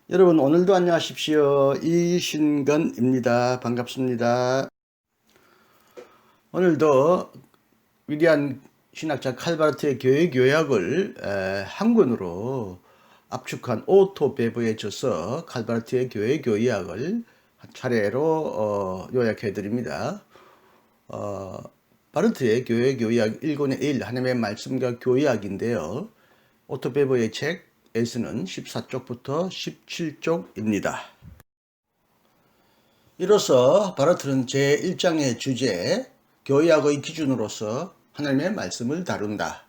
여러분 오늘도 안녕하십시오. 이신건입니다. 반갑습니다. 오늘도 위대한 신학자 칼바르트의 교회 교약을 한 권으로 압축한 오토베브에 져서 칼바르트의 교회 교약을 차례로 요약해 드립니다. 바르트의 교회 교약 1권의 1 하나님의 말씀과 교약인데요. 오토베브의 책에서는 14쪽부터 17쪽입니다. 이로써 바르트는 제1장의 주제 교약의 기준으로서 하나님의 말씀을 다룬다.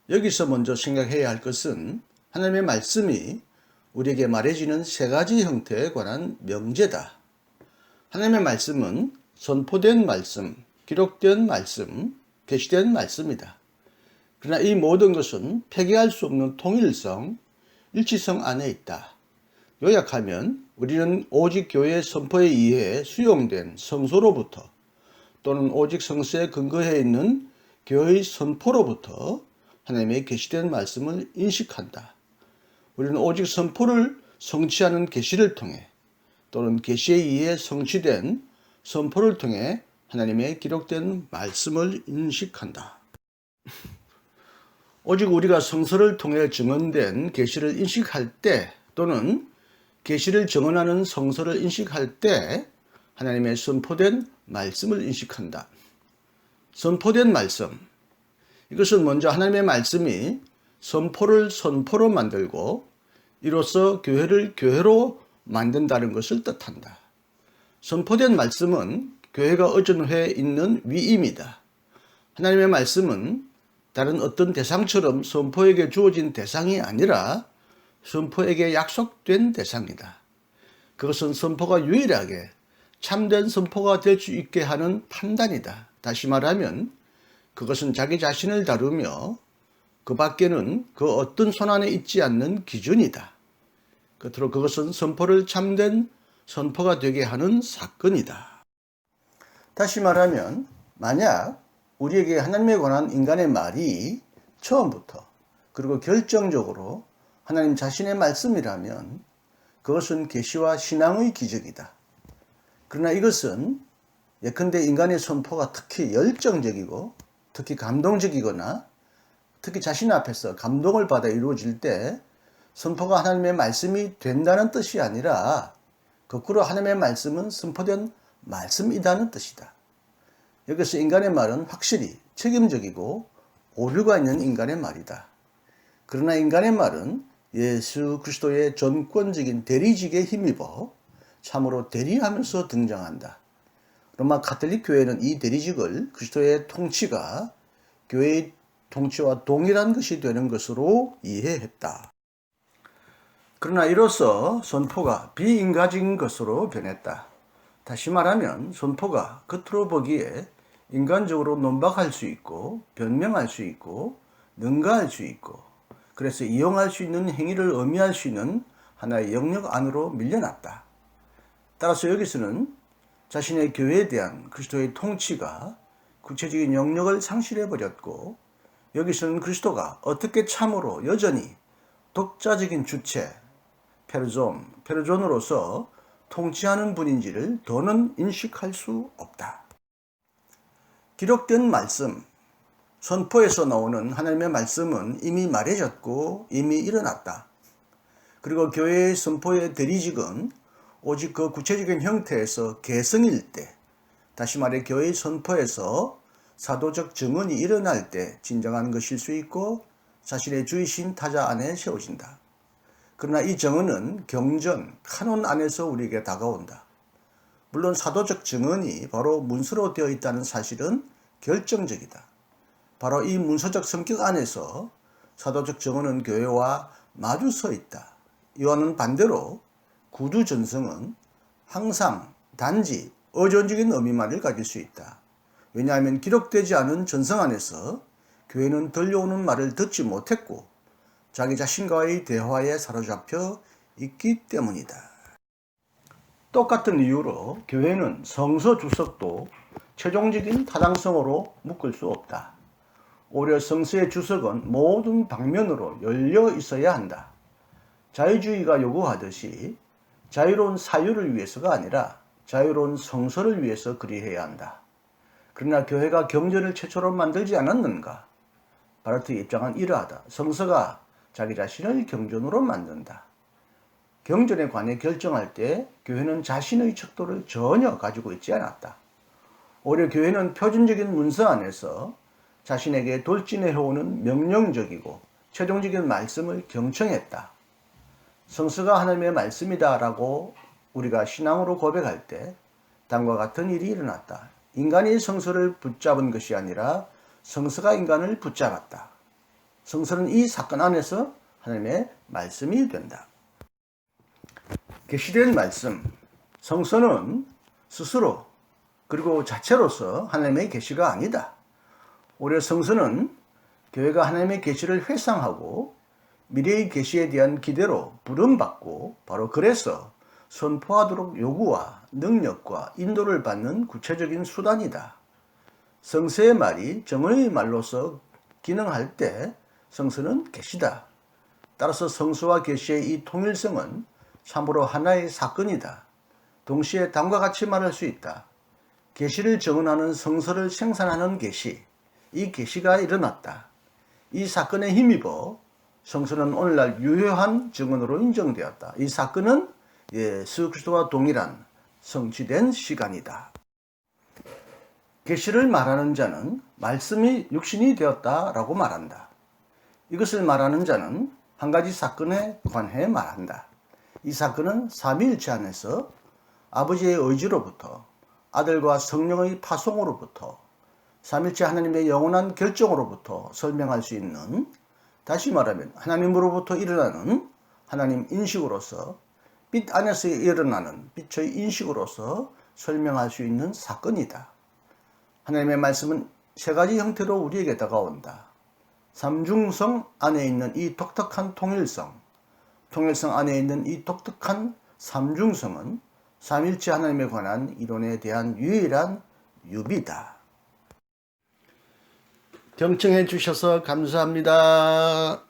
여기서 먼저 생각해야 할 것은 하나님의 말씀이 우리에게 말해지는 세 가지 형태에 관한 명제다. 하나님의 말씀은 선포된 말씀, 기록된 말씀, 계시된 말씀이다. 그러나 이 모든 것은 폐기할 수 없는 통일성, 일치성 안에 있다. 요약하면 우리는 오직 교회의 선포에 의해 수용된 성소로부터 또는 오직 성서에 근거해 있는 교회의 선포로부터 하나님의 계시된 말씀을 인식한다. 우리는 오직 선포를 성취하는 계시를 통해 또는 계시에 의해 성취된 선포를 통해 하나님의 기록된 말씀을 인식한다. 오직 우리가 성서를 통해 증언된 계시를 인식할 때 또는 계시를 증언하는 성서를 인식할 때 하나님의 선포된 말씀을 인식한다. 선포된 말씀. 이것은 먼저 하나님의 말씀이 선포를 선포로 만들고 이로써 교회를 교회로 만든다는 것을 뜻한다. 선포된 말씀은 교회가 의존해 있는 위임이다. 하나님의 말씀은 다른 어떤 대상처럼 선포에게 주어진 대상이 아니라 선포에게 약속된 대상이다. 그것은 선포가 유일하게 참된 선포가 될 수 있게 하는 판단이다. 다시 말하면 그것은 자기 자신을 다루며 그 밖에는 그 어떤 손안에 있지 않는 기준이다. 끝으로 그것은 선포를 참된 선포가 되게 하는 사건이다. 다시 말하면 만약 우리에게 하나님에 관한 인간의 말이 처음부터 그리고 결정적으로 하나님 자신의 말씀이라면 그것은 계시와 신앙의 기적이다. 그러나 이것은 예컨대 인간의 선포가 특히 열정적이고 특히 감동적이거나 특히 자신 앞에서 감동을 받아 이루어질 때 선포가 하나님의 말씀이 된다는 뜻이 아니라 거꾸로 하나님의 말씀은 선포된 말씀이라는 뜻이다. 여기서 인간의 말은 확실히 책임적이고 오류가 있는 인간의 말이다. 그러나 인간의 말은 예수 그리스도의 전권적인 대리직에 힘입어 참으로 대리하면서 등장한다. 로마 가톨릭 교회는 이 대리직을 그리스도의 통치가 교회의 통치와 동일한 것이 되는 것으로 이해했다. 그러나 이로써 선포가 비인간적인 것으로 변했다. 다시 말하면 선포가 겉으로 보기에 인간적으로 논박할 수 있고 변명할 수 있고 능가할 수 있고 그래서 이용할 수 있는 행위를 의미할 수 있는 하나의 영역 안으로 밀려났다. 따라서 여기서는 자신의 교회에 대한 그리스도의 통치가 구체적인 영역을 상실해버렸고 여기서는 그리스도가 어떻게 참으로 여전히 독자적인 주체, 페르존으로서 통치하는 분인지를 더는 인식할 수 없다. 기록된 말씀, 선포에서 나오는 하나님의 말씀은 이미 말해졌고 이미 일어났다. 그리고 교회의 선포의 대리직은 오직 그 구체적인 형태에서 개성일 때, 다시 말해 교회의 선포에서 사도적 증언이 일어날 때 진정한 것일 수 있고 자신의 주이신 타자 안에 세워진다. 그러나 이 증언은 경전, 카논 안에서 우리에게 다가온다. 물론 사도적 증언이 바로 문서로 되어 있다는 사실은 결정적이다. 바로 이 문서적 성격 안에서 사도적 증언은 교회와 마주 서 있다. 이와는 반대로 구두 전승은 항상 단지 의존적인 의미만을 가질 수 있다. 왜냐하면 기록되지 않은 전승 안에서 교회는 들려오는 말을 듣지 못했고 자기 자신과의 대화에 사로잡혀 있기 때문이다. 똑같은 이유로 교회는 성서 주석도 최종적인 타당성으로 묶을 수 없다. 오히려 성서의 주석은 모든 방면으로 열려 있어야 한다. 자유주의가 요구하듯이 자유로운 사유를 위해서가 아니라 자유로운 성서를 위해서 그리해야 한다. 그러나 교회가 경전을 최초로 만들지 않았는가? 바르트의 입장은 이러하다. 성서가 자기 자신을 경전으로 만든다. 경전에 관해 결정할 때 교회는 자신의 척도를 전혀 가지고 있지 않았다. 오히려 교회는 표준적인 문서 안에서 자신에게 돌진해오는 명령적이고 최종적인 말씀을 경청했다. 성서가 하나님의 말씀이다라고 우리가 신앙으로 고백할 때 다음과 같은 일이 일어났다. 인간이 성서를 붙잡은 것이 아니라 성서가 인간을 붙잡았다. 성서는 이 사건 안에서 하나님의 말씀이 된다. 계시된 말씀, 성서는 스스로 그리고 자체로서 하나님의 계시가 아니다. 오히려 성서는 교회가 하나님의 계시를 회상하고 미래의 계시에 대한 기대로 부름받고 바로 그래서 선포하도록 요구와 능력과 인도를 받는 구체적인 수단이다. 성서의 말이 정의의 말로서 기능할 때 성서는 계시다. 따라서 성서와 계시의 이 통일성은 참으로 하나의 사건이다. 동시에 다음과 같이 말할 수 있다. 계시를 정언하는 성서를 생산하는 계시, 이 계시가 일어났다. 이 사건에 힘입어 성서는 오늘날 유효한 증언으로 인정되었다. 이 사건은 예수 그리스도와 동일한 성취된 시간이다. 계시를 말하는 자는 말씀이 육신이 되었다라고 말한다. 이것을 말하는 자는 한 가지 사건에 관해 말한다. 이 사건은 삼위일체 안에서 아버지의 의지로부터 아들과 성령의 파송으로부터 삼일체 하나님의 영원한 결정으로부터 설명할 수 있는, 다시 말하면 하나님으로부터 일어나는 하나님 인식으로서 빛 안에서 일어나는 빛의 인식으로서 설명할 수 있는 사건이다. 하나님의 말씀은 세 가지 형태로 우리에게 다가온다. 삼중성 안에 있는 이 독특한 통일성 안에 있는 이 독특한 삼중성은 삼일체 하나님에 관한 이론에 대한 유일한 유비다. 경청해 주셔서 감사합니다.